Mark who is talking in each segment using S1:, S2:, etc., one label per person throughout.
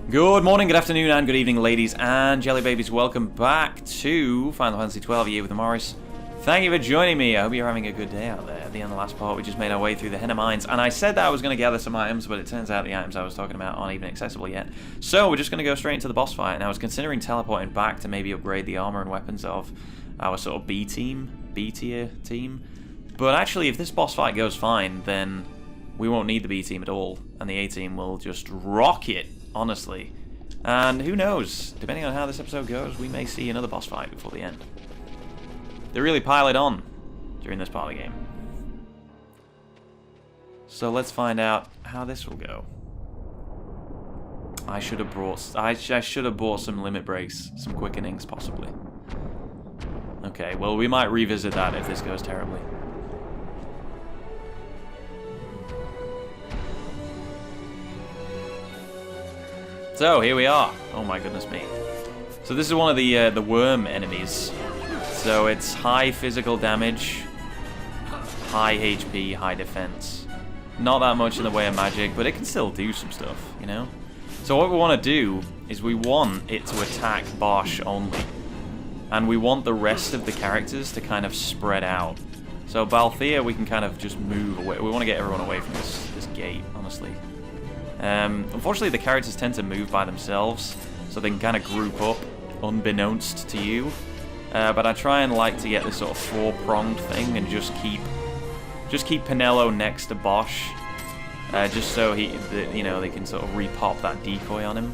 S1: Good morning, good afternoon, and good evening, ladies and jelly babies. Welcome back to Final Fantasy XII Year with Morris. Thank you for joining me. I hope you're having a good day out there. At the end of the last part, we just made our way through the Henna Mines, and I said that I was going to gather some items, but it turns out the items I was talking about aren't even accessible yet. So we're just going to go straight into the boss fight, and I was considering teleporting back to maybe upgrade the armor and weapons of our sort of B-tier team. But actually, if this boss fight goes fine, then we won't need the B-team at all, and the A-team will just rock it. Honestly. And who knows, depending on how this episode goes, we may see another boss fight before the end. They really pile it on during this part of the game. So let's find out how this will go. I should have brought some limit breaks, some quickenings possibly. Okay, well we might revisit that if this goes terribly. So here we are. Oh my goodness me. So this is one of the Wyrm enemies. So it's high physical damage, high HP, high defense. Not that much in the way of magic, but it can still do some stuff, you know? So what we want to do is we want it to attack Bosch only. And we want the rest of the characters to kind of spread out. So Balthea we can kind of just move away. We want to get everyone away from this gate, honestly. Unfortunately, the characters tend to move by themselves, so they can kind of group up, unbeknownst to you. But I try and like to get this sort of four-pronged thing and just keep Pinello next to Bosch, just so they can sort of repop that decoy on him.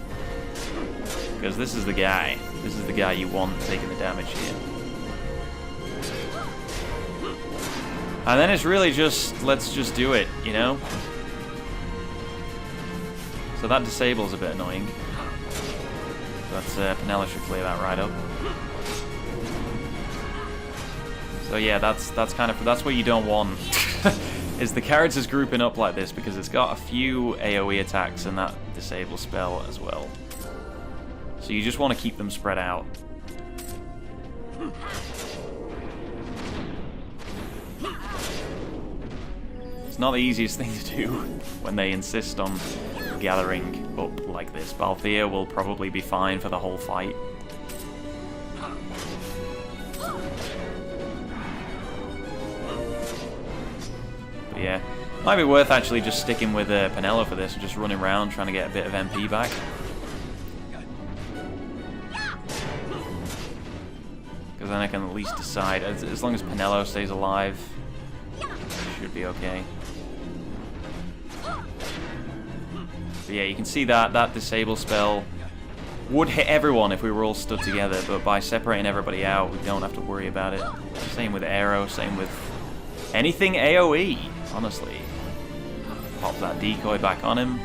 S1: Because this is the guy. This is the guy you want taking the damage here. And then it's really just, let's just do it, you know? So that disables a bit annoying. But Pinella should clear that right up. So yeah, that's what you don't want. Is the characters grouping up like this, because it's got a few AoE attacks and that disable spell as well. So you just want to keep them spread out. It's not the easiest thing to do when they insist on gathering up like this. Balthea will probably be fine for the whole fight. But yeah, might be worth actually just sticking with Pinella for this and just running around trying to get a bit of MP back. Because then I can at least decide, as long as Pinello stays alive, should be okay. But yeah, you can see that disable spell would hit everyone if we were all stood together, but by separating everybody out, we don't have to worry about it. Same with Aero, same with anything AoE, honestly. Pop that decoy back on him.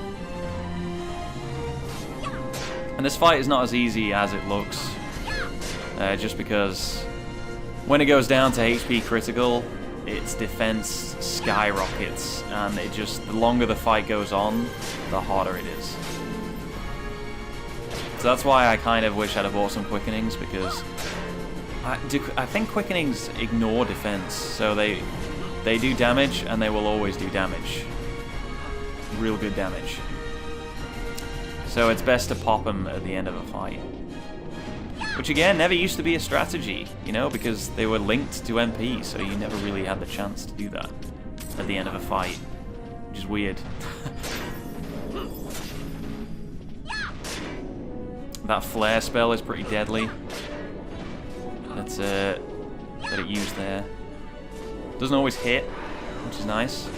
S1: And this fight is not as easy as it looks, just because when it goes down to HP critical, its defense skyrockets, and the longer the fight goes on, the harder it is. So that's why I kind of wish I'd have bought some quickenings, because I think quickenings ignore defense, so they do damage, and they will always do damage. Real good damage. So it's best to pop them at the end of a fight. Which again, never used to be a strategy, you know, because they were linked to MP, so you never really had the chance to do that at the end of a fight, which is weird. That flare spell is pretty deadly. That it used there. Doesn't always hit, which is nice.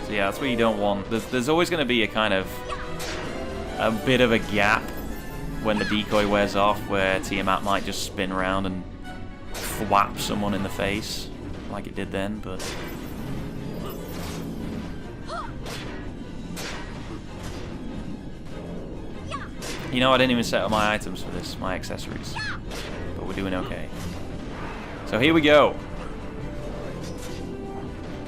S1: So yeah, that's what you don't want. There's always going to be a bit of a gap when the decoy wears off, where Tiamat might just spin around and thwap someone in the face, like it did then, but... You know, I didn't even set up my items for this, my accessories. But we're doing okay. So here we go.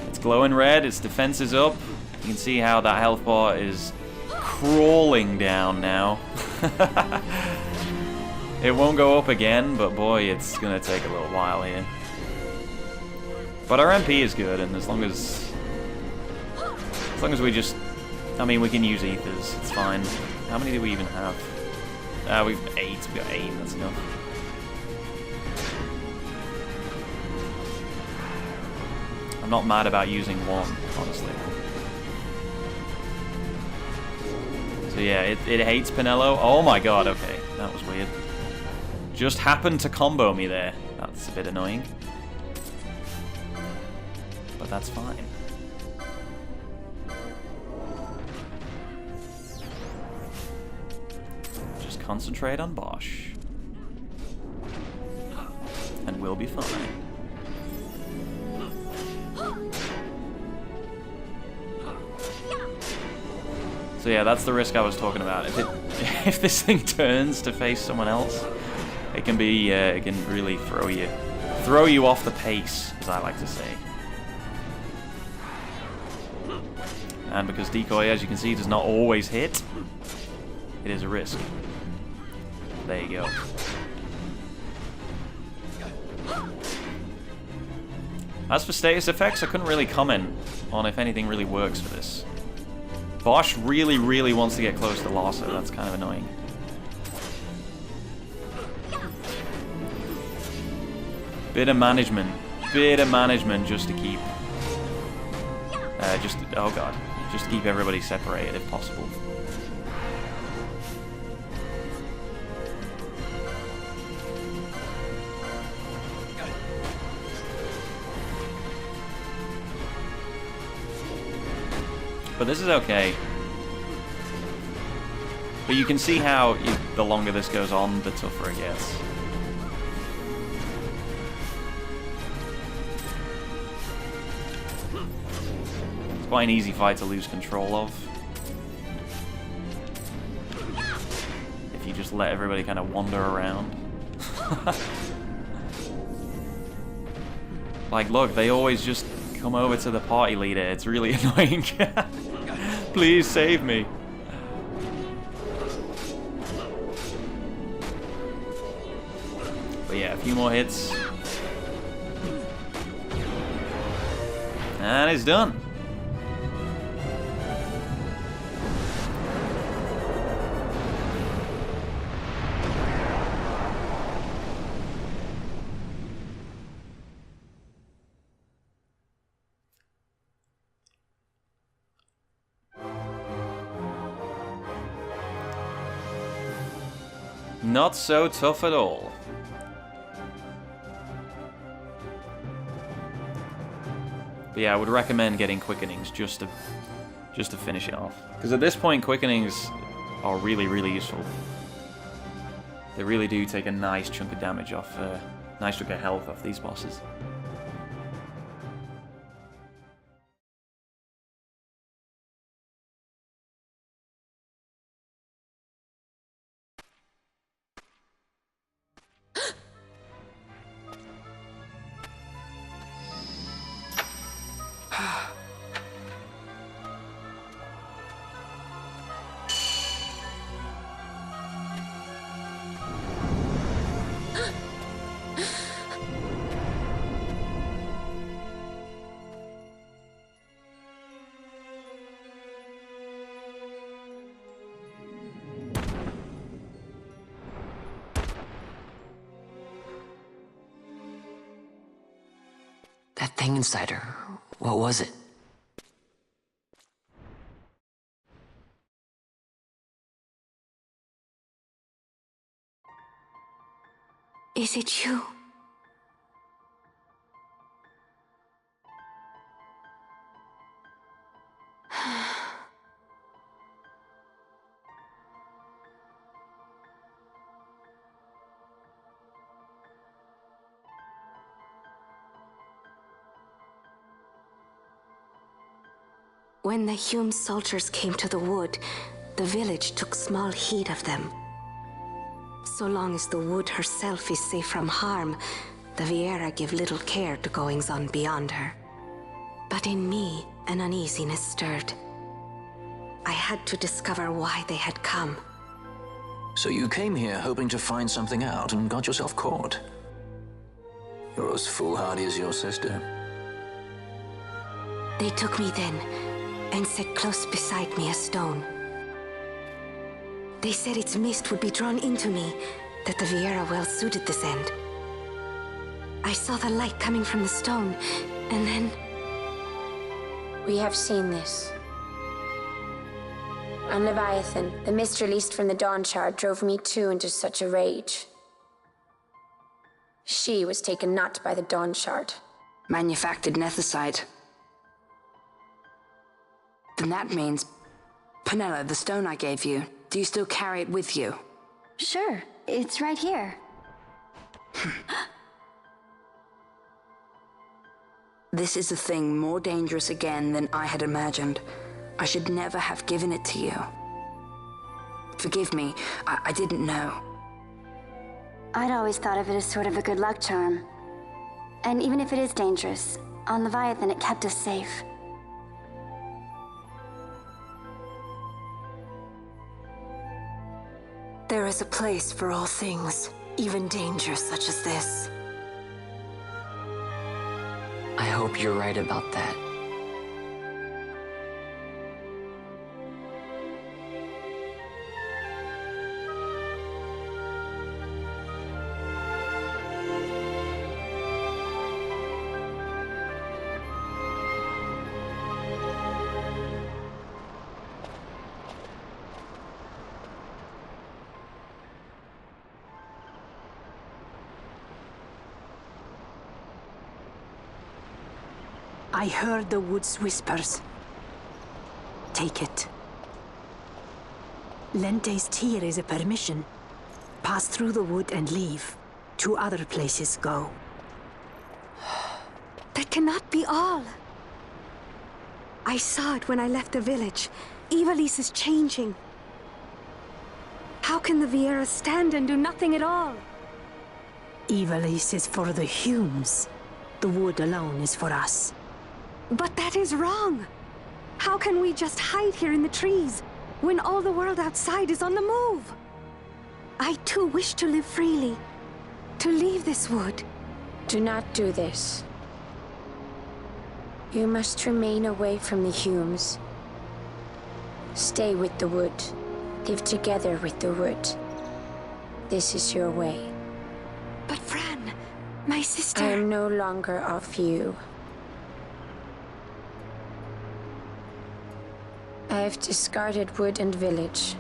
S1: It's glowing red, its defense is up. You can see how that health bar is crawling down now. It won't go up again, but boy, it's gonna take a little while here. But our MP is good, and as long as we just I mean, we can use ethers. It's fine. How many do we even have? We've 8. We got 8. That's enough. I'm not mad about using 1, honestly. So yeah, it hates Pinello. Oh my god, okay. That was weird. Just happened to combo me there. That's a bit annoying. But that's fine. Just concentrate on Bosch. And we'll be fine. So yeah, that's the risk I was talking about. If this thing turns to face someone else, it can be it can really throw you off the pace, as I like to say. And because decoy, as you can see, does not always hit, it is a risk. There you go. As for status effects, I couldn't really comment on if anything really works for this. Bosch really, really wants to get close to Larsa. That's kind of annoying. Bit of management just to keep, oh god, just to keep everybody separated if possible. But this is okay. But you can see how the longer this goes on, the tougher it gets. It's quite an easy fight to lose control of. If you just let everybody kind of wander around. Like, look, they always just come over to the party leader. It's really annoying. Please save me. But yeah, a few more hits. And it's done. Not so tough at all. But yeah, I would recommend getting quickenings just to finish it off. Because at this point, quickenings are really, really useful. They really do take a nice chunk of damage off, nice chunk of health off these bosses.
S2: That thing inside her, what was it?
S3: Is it you? When the Hume soldiers came to the wood, the village took small heed of them. So long as the wood herself is safe from harm, the Wyrm give little care to goings-on beyond her. But in me, an uneasiness stirred. I had to discover why they had come.
S2: So you came here hoping to find something out and got yourself caught. You're as foolhardy as your sister.
S3: They took me then, and set close beside me a stone. They said its mist would be drawn into me, that the Wyrm well suited this end. I saw the light coming from the stone, and then...
S4: We have seen this. On Leviathan, the mist released from the Dawn Shard drove me too into such a rage. She was taken not by the Dawn Shard.
S5: Manufactured nethicite. Then that means... Penella, the stone I gave you, do you still carry it with you?
S6: Sure, it's right here.
S5: This is a thing more dangerous again than I had imagined. I should never have given it to you. Forgive me, I didn't know.
S6: I'd always thought of it as sort of a good luck charm. And even if it is dangerous, on Leviathan it kept us safe.
S3: There is a place for all things, even danger such as this.
S2: I hope you're right about that.
S7: I heard the wood's whispers. Take it. Lente's tear is a permission. Pass through the wood and leave. To other places go.
S3: That cannot be all. I saw it when I left the village. Ivalice is changing. How can the Wyrm stand and do nothing at all?
S7: Ivalice is for the Humes. The wood alone is for us.
S3: But that is wrong. How can we just hide here in the trees when all the world outside is on the move? I too wish to live freely, to leave this wood.
S4: Do not do this. You must remain away from the Humes. Stay with the wood. Live together with the wood. This is your way.
S3: But Fran, my sister...
S4: I am no longer of you. I have discarded wood and village.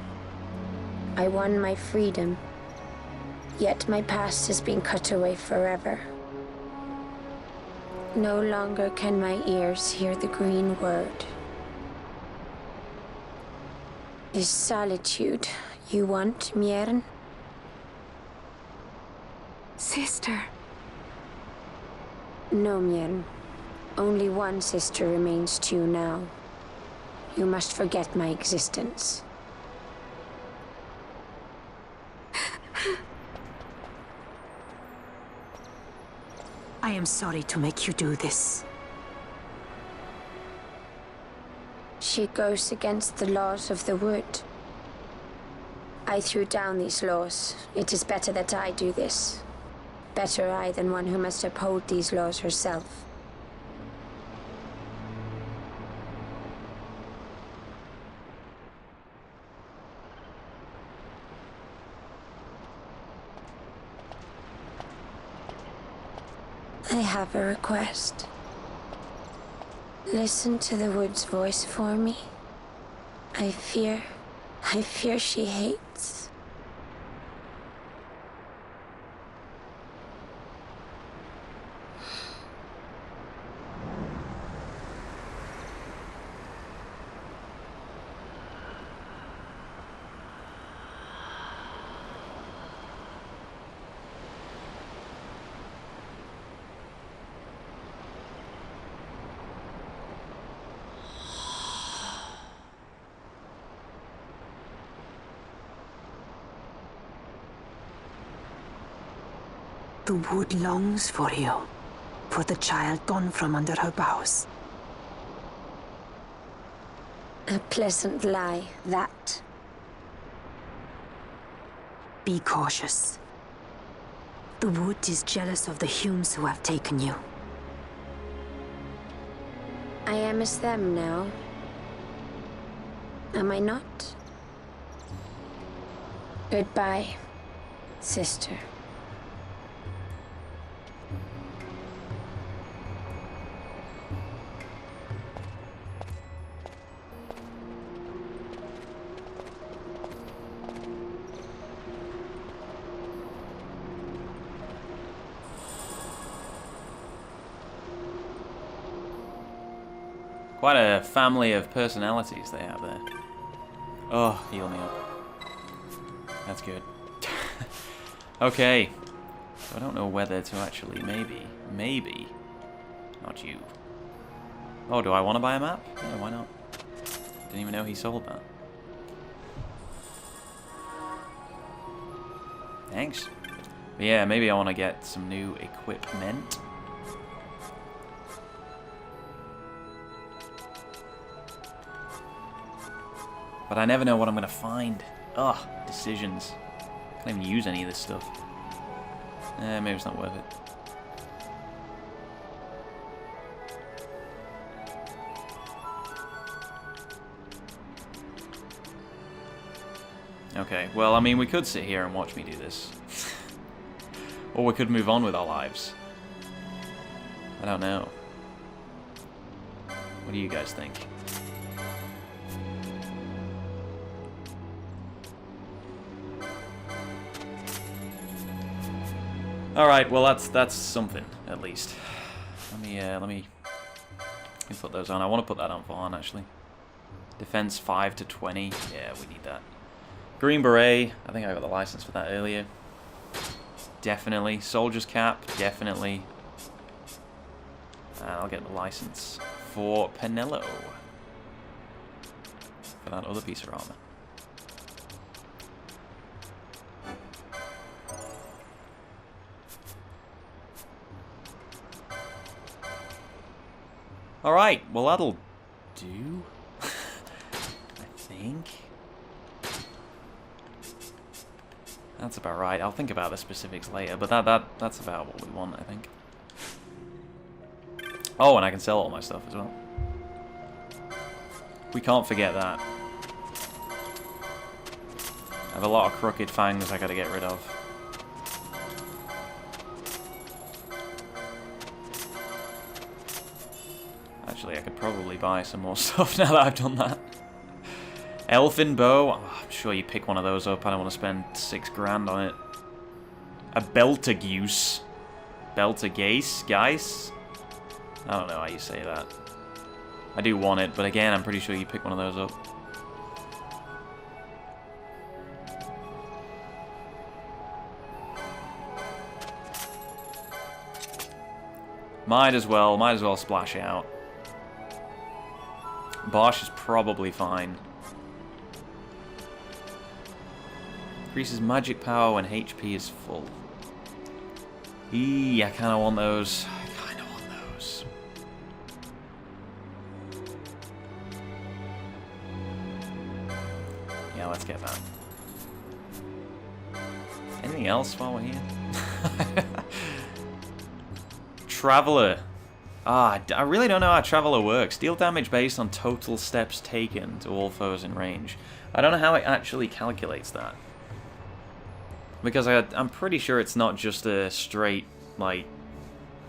S4: I won my freedom, yet my past has been cut away forever. No longer can my ears hear the green word. Is solitude you want, Wyrm?
S3: Sister.
S4: No, Wyrm. Only one sister remains to you now. You must forget my existence.
S7: I am sorry to make you do this.
S4: She goes against the laws of the wood. I threw down these laws. It is better that I do this. Better I than one who must uphold these laws herself. I have a request. Listen to the wood's voice for me. I fear she hates.
S7: The wood longs for you, for the child gone from under her boughs.
S4: A pleasant lie, that.
S7: Be cautious. The wood is jealous of the Humes who have taken you.
S4: I am as them now. Am I not? Goodbye, sister.
S1: Quite a family of personalities they have there. Oh, heal me up. That's good. Okay. So I don't know whether to actually, maybe, not you. Oh, do I want to buy a map? Yeah, why not? Didn't even know he sold that. Thanks. But yeah, maybe I want to get some new equipment. But I never know what I'm going to find. Ugh, decisions. Can't even use any of this stuff. Maybe it's not worth it. Okay, well, I mean, we could sit here and watch me do this. Or we could move on with our lives. I don't know. What do you guys think? All right, well that's something at least. Let me put those on. I want to put that on for on actually. Defense 5 to 20. Yeah, we need that. Green Beret. I think I got the license for that earlier. Definitely. Soldier's Cap. Definitely. And I'll get the license for Penello for that other piece of armor. Alright, well that'll do, I think. That's about right. I'll think about the specifics later, but that's about what we want, I think. Oh, and I can sell all my stuff as well. We can't forget that. I have a lot of crooked fangs I gotta get rid of. Actually, I could probably buy some more stuff now that I've done that. Elfin Bow. Oh, I'm sure you pick one of those up. I don't want to spend 6 grand on it. A Beltageuse. Beltageuse? Geis? I don't know how you say that. I do want it, but again, I'm pretty sure you pick one of those up. Might as well splash out. Bosch is probably fine. Increases magic power when HP is full. Eee, I kinda want those. Yeah, let's get that. Anything else while we're here? Traveler. I really don't know how Traveler works. Deal damage based on total steps taken to all foes in range. I don't know how it actually calculates that. Because I'm pretty sure it's not just a straight, like,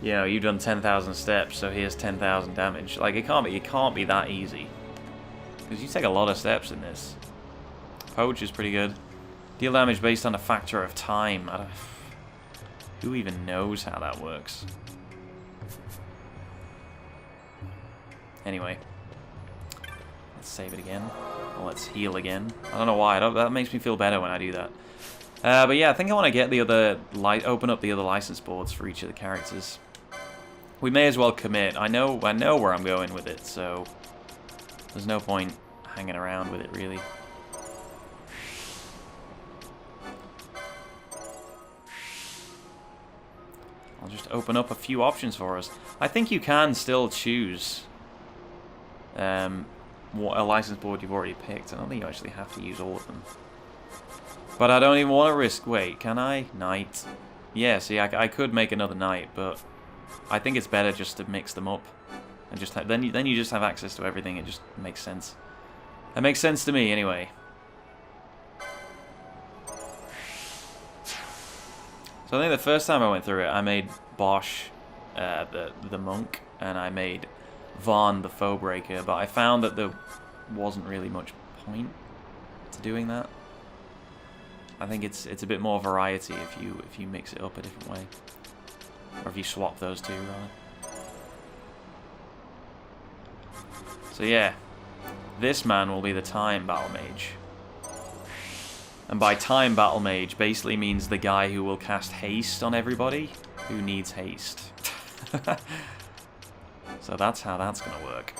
S1: you know, you've done 10,000 steps, so here's 10,000 damage. Like, it can't be that easy. Because you take a lot of steps in this. Poach is pretty good. Deal damage based on a factor of time. Who even knows how that works? Anyway, let's save it again. Or let's heal again. I don't know why. That makes me feel better when I do that. But yeah, I think I want to get the other open up the other license boards for each of the characters. We may as well commit. I know where I'm going with it, so there's no point hanging around with it really. I'll just open up a few options for us. I think you can still choose what a license board you've already picked. I don't think you actually have to use all of them. But I don't even want to risk... Wait, can I? Knight. Yeah, see, I could make another knight, but I think it's better just to mix them up. And just then you just have access to everything. It just makes sense. That makes sense to me, anyway. So I think the first time I went through it, I made Bosch the monk, and I made Vaughn the foe breaker, but I found that there wasn't really much point to doing that. I think it's a bit more variety if you mix it up a different way, or if you swap those two rather. So yeah, this man will be the time battle mage. And by time battle mage basically means the guy who will cast haste on everybody who needs haste. So that's how that's going to work.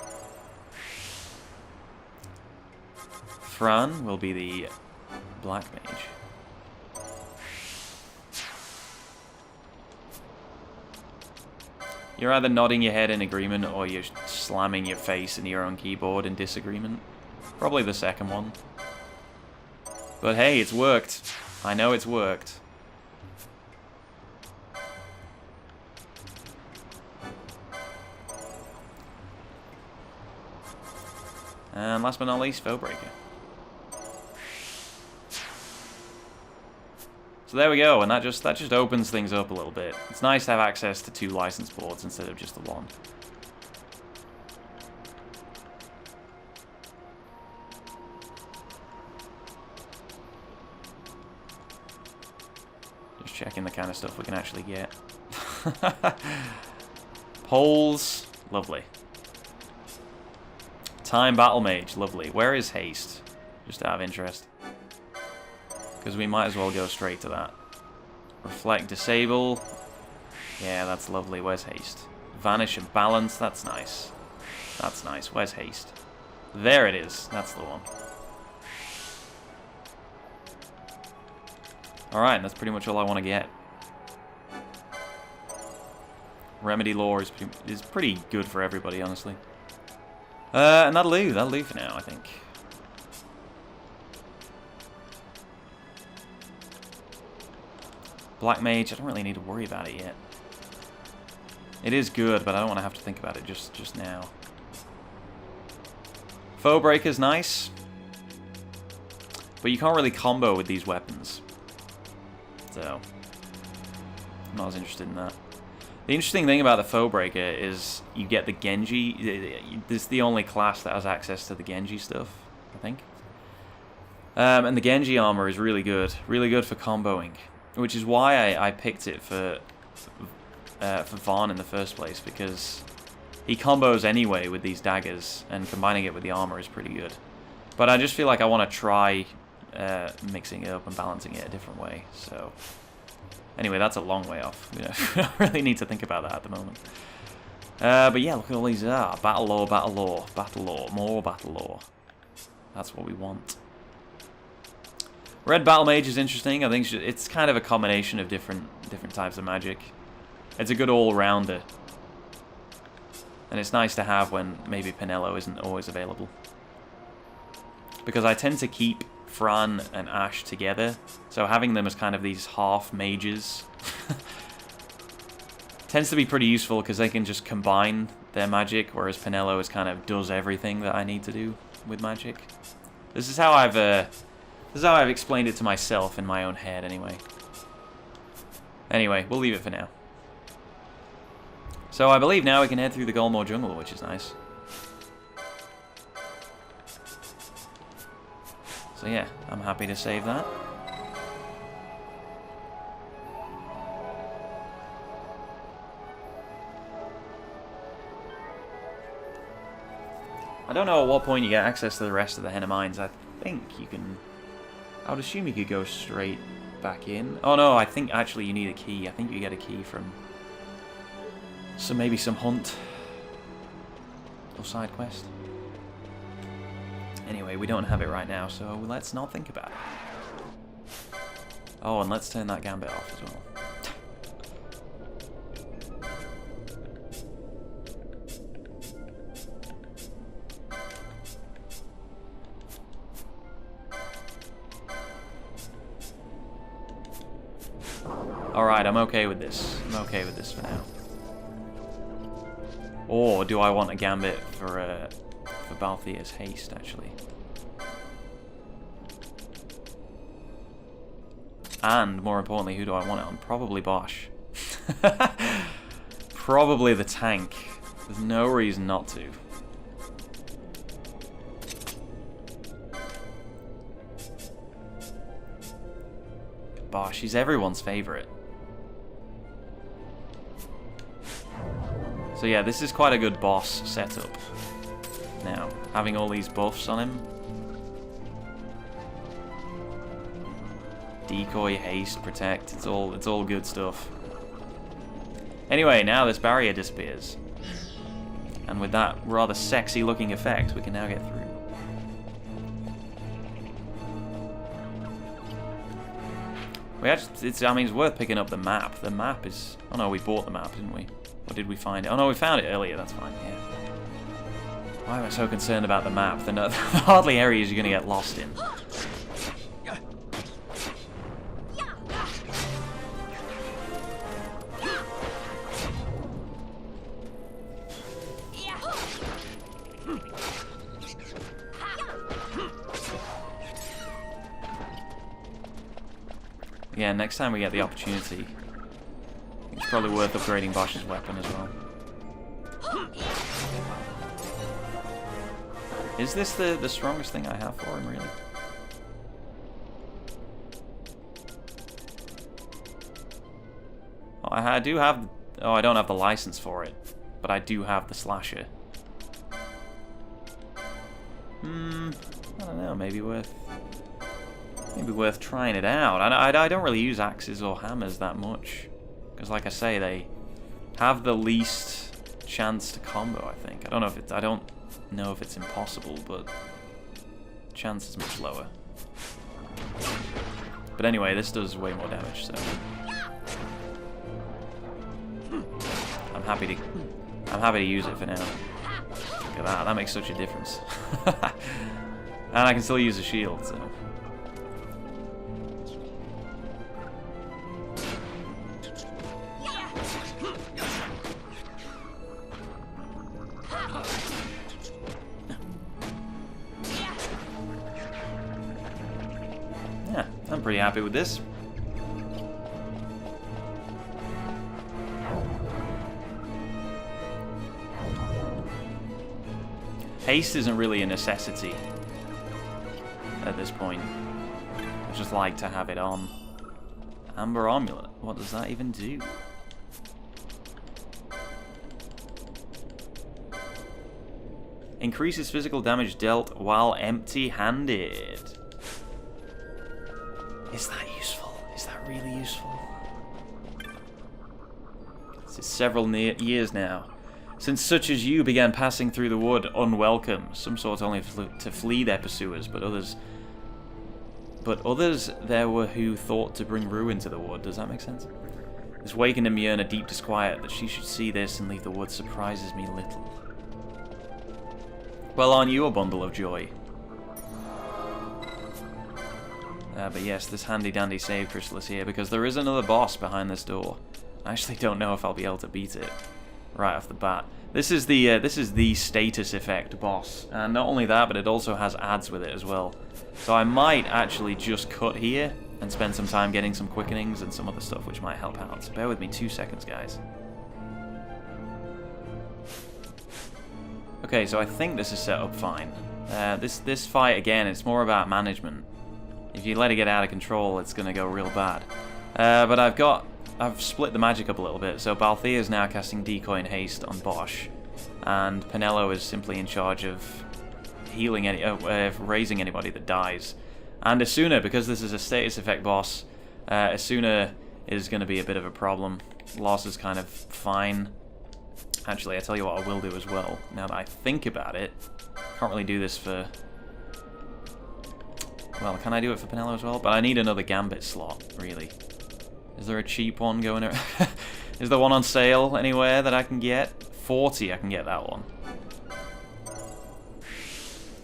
S1: Fran will be the black mage. You're either nodding your head in agreement or you're slamming your face into your own keyboard in disagreement. Probably the second one. But hey, it's worked. I know it's worked. And last but not least, Foebreaker. So there we go, and that just opens things up a little bit. It's nice to have access to 2 license boards instead of just the 1. Just checking the kind of stuff we can actually get. Poles, lovely. Time Battle Mage, lovely. Where is haste? Just out of interest. Because we might as well go straight to that. Reflect, disable. Yeah, that's lovely. Where's haste? Vanish and balance, that's nice. That's nice. Where's haste? There it is. That's the one. Alright, that's pretty much all I want to get. Remedy lore is pretty good for everybody, honestly. And that'll do for now, I think. Black Mage, I don't really need to worry about it yet. It is good, but I don't want to have to think about it just now. Foe Breaker's nice, but you can't really combo with these weapons. So, I'm not as interested in that. The interesting thing about the Foe Breaker is you get the Genji. This is the only class that has access to the Genji stuff, I think. And the Genji armor is really good for comboing, which is why I picked it for Vaughn in the first place, because he combos anyway with these daggers, and combining it with the armor is pretty good. But I just feel like I want to try mixing it up and balancing it a different way, so... Anyway, that's a long way off. We don't really need to think about that at the moment. But yeah, look at all these. Battle lore, battle lore, battle lore, more battle lore. That's what we want. Red Battle Mage is interesting. I think it's kind of a combination of different types of magic. It's a good all-rounder. And it's nice to have when maybe Pinello isn't always available. Because I tend to keep Fran and Ash together, so having them as kind of these half mages tends to be pretty useful because they can just combine their magic, whereas Pinello is kind of does everything that I need to do with magic. This is how I've explained it to myself in my own head, anyway. Anyway, we'll leave it for now. So I believe now we can head through the Golmore Jungle, which is nice. So yeah, I'm happy to save that. I don't know at what point you get access to the rest of the Henna Mines. I think you can... I would assume you could go straight back in. Oh no, I think actually you need a key. I think you get a key from... So maybe some hunt. Or side quest. Anyway, we don't have it right now, so let's not think about it. Oh, and let's turn that Gambit off as well. Alright, I'm okay with this. I'm okay with this for now. Or do I want a Gambit for Balthia's haste, actually? And, more importantly, who do I want it on? Probably Bosch. Probably the tank. There's no reason not to. Bosch, he's everyone's favorite. So yeah, this is quite a good boss setup. Now, having all these buffs on him. Decoy, haste, protect, it's all good stuff. Anyway, now this barrier disappears. And with that rather sexy looking effect, we can now get through. We actually, I mean, it's worth picking up the map. The map is... Oh no, we bought the map, didn't we? Or did we find it? Oh no, we found it earlier, that's fine, yeah. Why am I so concerned about the map? They're hardly areas you're going to get lost in. Yeah, next time we get the opportunity, it's probably worth upgrading Bosch's weapon as well. Is this the strongest thing I have for him, really? Oh, I do have... Oh, I don't have the license for it, but I do have the slasher. I don't know, maybe worth trying it out. I don't really use axes or hammers that much, because like I say, they have the least chance to combo, I think. I don't know if it's impossible, but chance is much lower. But anyway, this does way more damage, so I'm happy to use it for now. Look at that, that makes such a difference. And I can still use a shield, so yeah, I'm pretty happy with this. Haste isn't really a necessity at this point. I just like to have it on. Amber Amulet, what does that even do? Increases physical damage dealt while empty-handed. Is that useful? Is that really useful? This is several years now since such as you began passing through the wood unwelcome. Some sought only to flee their pursuers, but others there were who thought to bring ruin to the wood. Does that make sense? This wakened in Myrna deep disquiet. That she should see this and leave the wood surprises me little. Well, aren't you a bundle of joy? But yes, this handy-dandy save crystal is here because there is another boss behind this door. I actually don't know if I'll be able to beat it right off the bat. This is the status effect boss, and not only that, but it also has ads with it as well. So I might actually just cut here and spend some time getting some quickenings and some other stuff which might help out. So bear with me 2 seconds, guys. Okay, so I think this is set up fine. This fight, again, it's more about management. If you let it get out of control, it's going to go real bad. But I've split the magic up a little bit, so Balthea is now casting Decoy and Haste on Bosch, and Penelo is simply in charge of healing raising anybody that dies. And Asuna, because this is a status effect boss, Asuna is going to be a bit of a problem. Loss is kind of fine. Actually, I tell you what I will do as well, now that I think about it. Can't really do this for... Well, can I do it for Penelo as well? But I need another Gambit slot, really. Is there a cheap one going around? Is there one on sale anywhere that I can get? 40, I can get that one.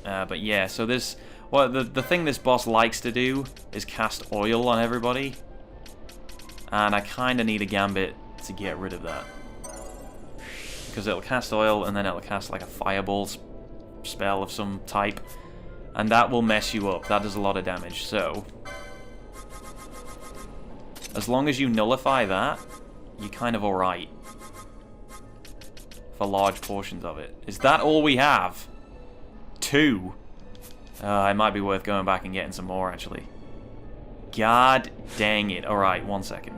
S1: But yeah, so this... Well, the thing this boss likes to do is cast oil on everybody. And I kind of need a Gambit to get rid of that. Because it'll cast oil, and then it'll cast like a fireball spell of some type. And that will mess you up. That does a lot of damage, so... As long as you nullify that, you're kind of alright. For large portions of it. Is that all we have? 2? It might be worth going back and getting some more, actually. God dang it. Alright, 1 second.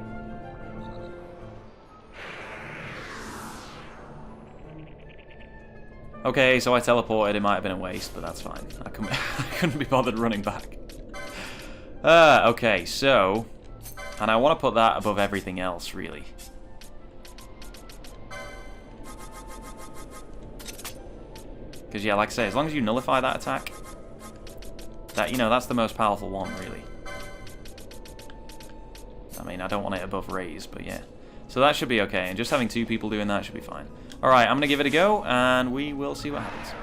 S1: Okay, so I teleported. It might have been a waste, but that's fine. I couldn't be bothered running back. Okay, so... And I want to put that above everything else, really. Because, yeah, like I say, as long as you nullify that attack, that, you know, that's the most powerful one, really. I mean, I don't want it above raise, but yeah. So that should be okay, and just having 2 people doing that should be fine. Alright, I'm going to give it a go, and we will see what happens.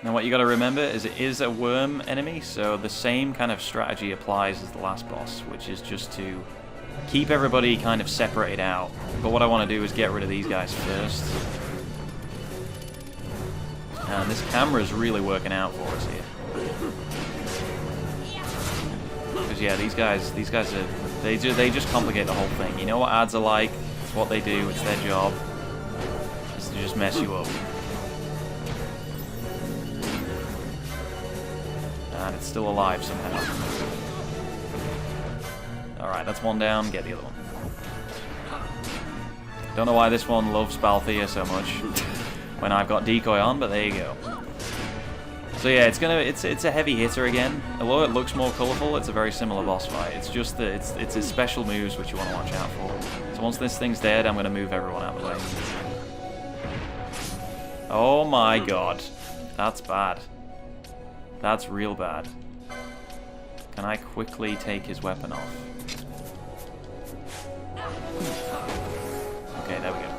S1: Now what you got to remember is it is a Wyrm enemy, so the same kind of strategy applies as the last boss, which is just to keep everybody kind of separated out. But what I want to do is get rid of these guys first. And this camera is really working out for us here. Because yeah, these guys are they just complicate the whole thing. You know what ads are like? It's what they do. It's their job. Is to just mess you up. And it's still alive somehow. Alright, that's one down. Get the other one. Don't know why this one loves Balthea so much when I've got decoy on, but there you go. So yeah, it's a heavy hitter again. Although it looks more colourful, it's a very similar boss fight. It's just that it's its special moves which you want to watch out for. So once this thing's dead, I'm going to move everyone out of the way. Oh my god. That's bad. That's real bad. Can I quickly take his weapon off? Okay, there we go.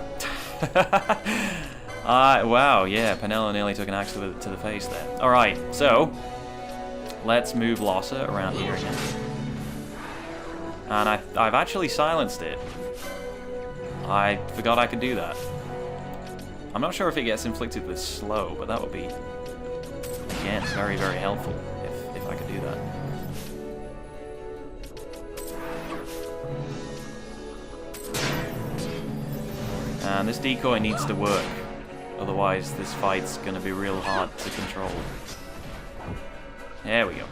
S1: Wow, yeah, Penelo nearly took an axe to the face there. Alright, so let's move Lossa around here again. And I've actually silenced it. I forgot I could do that. I'm not sure if it gets inflicted with slow, but that would be... Again, very, very helpful if I could do that. And this decoy needs to work, otherwise this fight's going to be real hard to control. There we go.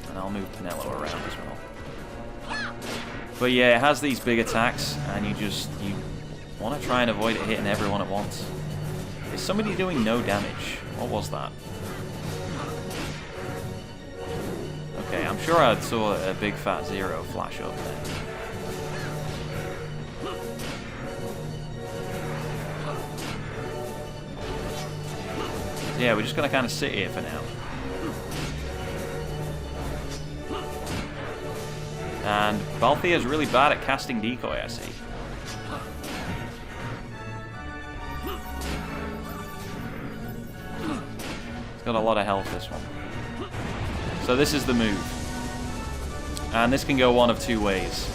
S1: And I'll move Penelo around as well. But yeah, it has these big attacks, and you want to try and avoid it hitting everyone at once. Is somebody doing no damage? What was that? Okay, I'm sure I saw a big fat 0 flash up there. Yeah, we're just going to kind of sit here for now. And Balthea is really bad at casting decoy, I see. Got a lot of health, this one. So this is the move. And this can go one of 2 ways.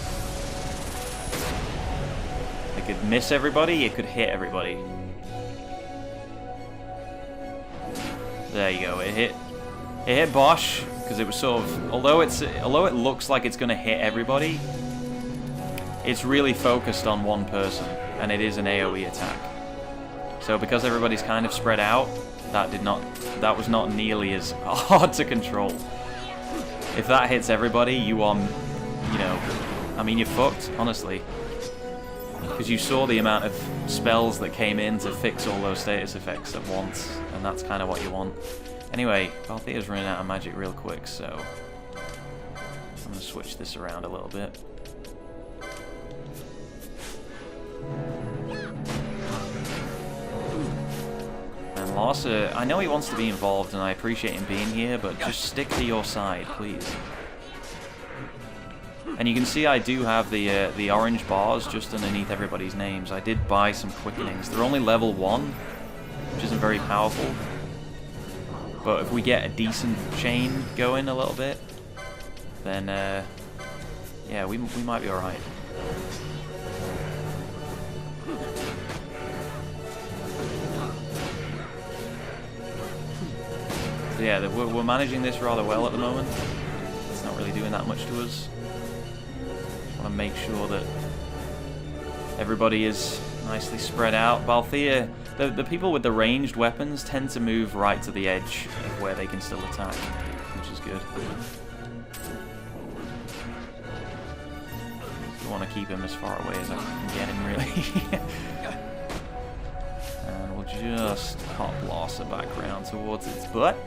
S1: It could miss everybody, it could hit everybody. There you go, it hit Bosch, because it was sort of, although it looks like it's gonna hit everybody, it's really focused on one person, and it is an AoE attack. So because everybody's kind of spread out, that was not nearly as hard to control. If that hits everybody, you are, you know, I mean, you're fucked, honestly. Because you saw the amount of spells that came in to fix all those status effects at once, and that's kind of what you want. Anyway, Balthea's running out of magic real quick, so I'm going to switch this around a little bit. And Larsa, I know he wants to be involved, and I appreciate him being here, but just stick to your side, please. And you can see I do have the orange bars just underneath everybody's names. I did buy some quickenings. They're only level 1, which isn't very powerful. But if we get a decent chain going a little bit, then yeah, we might be alright. So yeah, we're managing this rather well at the moment. It's not really doing that much to us. I want to make sure that everybody is nicely spread out. Balthea, the people with the ranged weapons tend to move right to the edge of where they can still attack, which is good. I want to keep him as far away as I can get him, really. And we'll just pop Larsa back around towards its butt.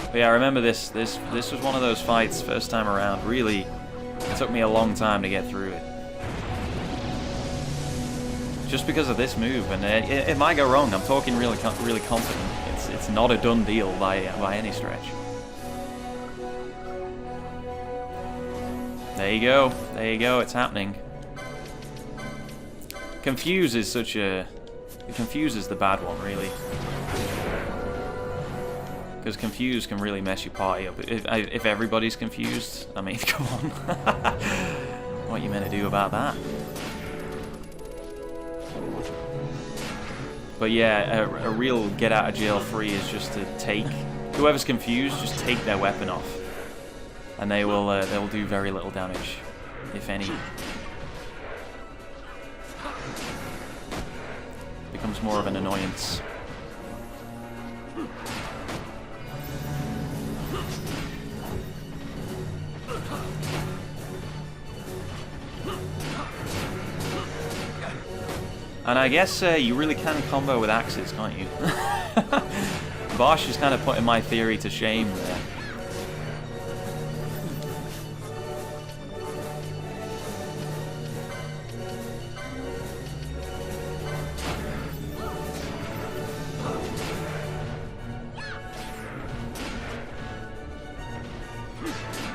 S1: But yeah, I remember this was one of those fights first time around. Really, it took me a long time to get through it. Just because of this move, and it might go wrong. I'm talking really confident. It's not a done deal by any stretch. There you go. There you go. It's happening. Confuse is such a... Confuse is the bad one, really. Because confuse can really mess your party up. If everybody's confused, I mean, come on. What are you meant to do about that? But yeah, a real get out of jail free is just to take... Whoever's confused, just take their weapon off. And they will do very little damage, if any. Becomes more of an annoyance. And I guess you really can combo with axes, can't you? Bosch is kind of putting my theory to shame there.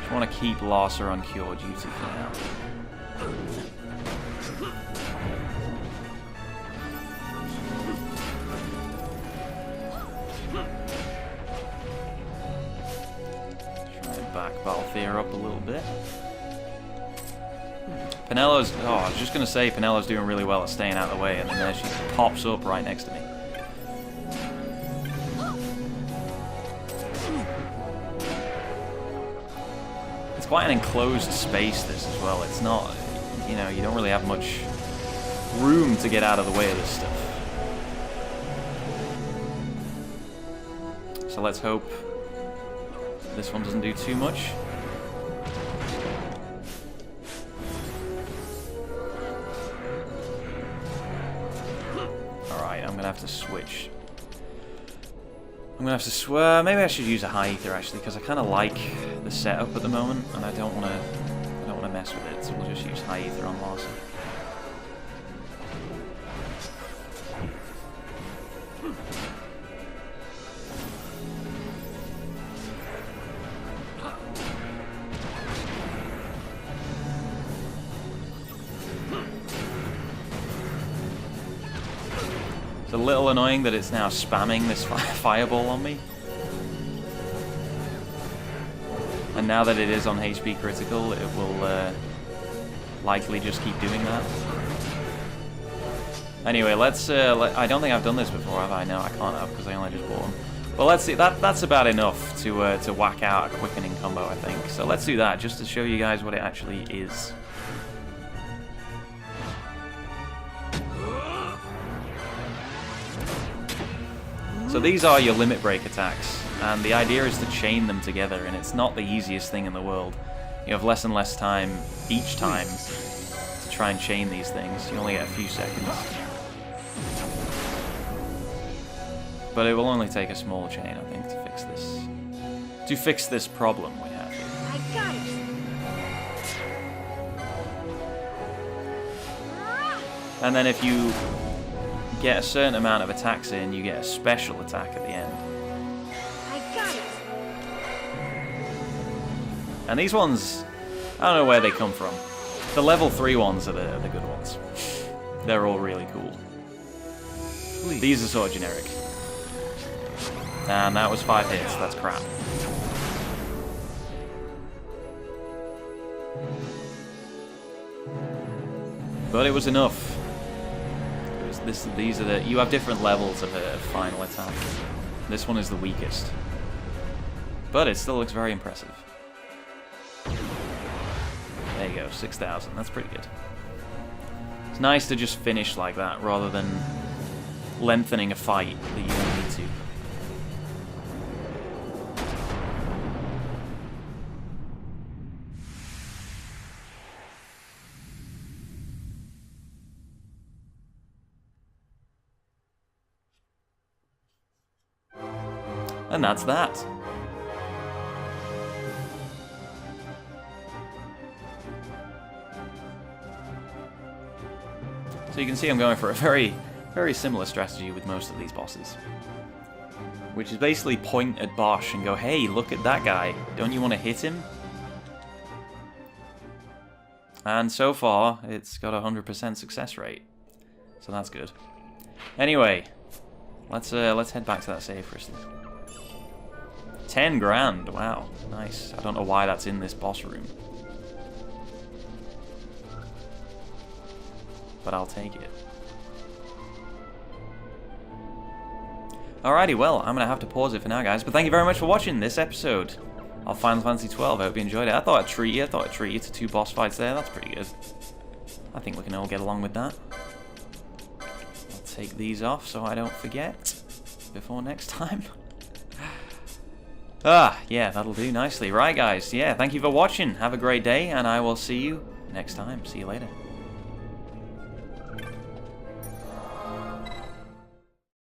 S1: Just want to keep Larsa on cure duty for now. Back Balthea up a little bit. Penelo's... Oh, I was just going to say Penelo's doing really well at staying out of the way, and then there she pops up right next to me. It's quite an enclosed space, this, as well. It's not... You know, you don't really have much room to get out of the way of this stuff. So let's hope this one doesn't do too much. Alright, I'm gonna have to switch. I'm gonna have to maybe I should use a high ether actually, because I kinda like the setup at the moment and I don't wanna mess with it, so we'll just use high ether on Larsa. It's a little annoying that it's now spamming this fireball on me. And now that it is on HP critical, it will likely just keep doing that. Anyway, let's... I don't think I've done this before, have I? No, I can't have, because I only just bought them. Well, let's see. That's about enough to whack out a quickening combo, I think. So let's do that, just to show you guys what it actually is. So these are your limit break attacks, and the idea is to chain them together, and it's not the easiest thing in the world. You have less and less time each time try and chain these things. You only get a few seconds. But it will only take a small chain, I think, to fix this. To fix this problem we have here.
S4: I got it.
S1: And then if you get a certain amount of attacks in, you get a special attack at the end.
S4: I got it.
S1: And these ones, I don't know where they come from. The level 3 ones are the good ones. They're all really cool. These are sort of generic. And that was 5 hits, that's crap. But it was enough. These are the. You have different levels of a final attack. This one is the weakest, but it still looks very impressive. There you go, 6,000. That's pretty good. It's nice to just finish like that rather than lengthening a fight that you don't need to. And that's that. So you can see I'm going for a very similar strategy with most of these bosses. Which is basically point at Bosch and go, hey, look at that guy. Don't you want to hit him? And so far, it's got a 100% success rate. So that's good. Anyway, let's head back to that save crystal. 10 grand, wow, nice. I don't know why that's in this boss room. But I'll take it. Alrighty, well, I'm going to have to pause it for now, guys. But thank you very much for watching this episode of Final Fantasy XII. I hope you enjoyed it. I thought I'd treat you to 2 boss fights there. That's pretty good. I think we can all get along with that. I'll take these off so I don't forget before next time. Yeah, that'll do nicely. Right, guys, yeah, thank you for watching. Have a great day, and I will see you next time. See you later.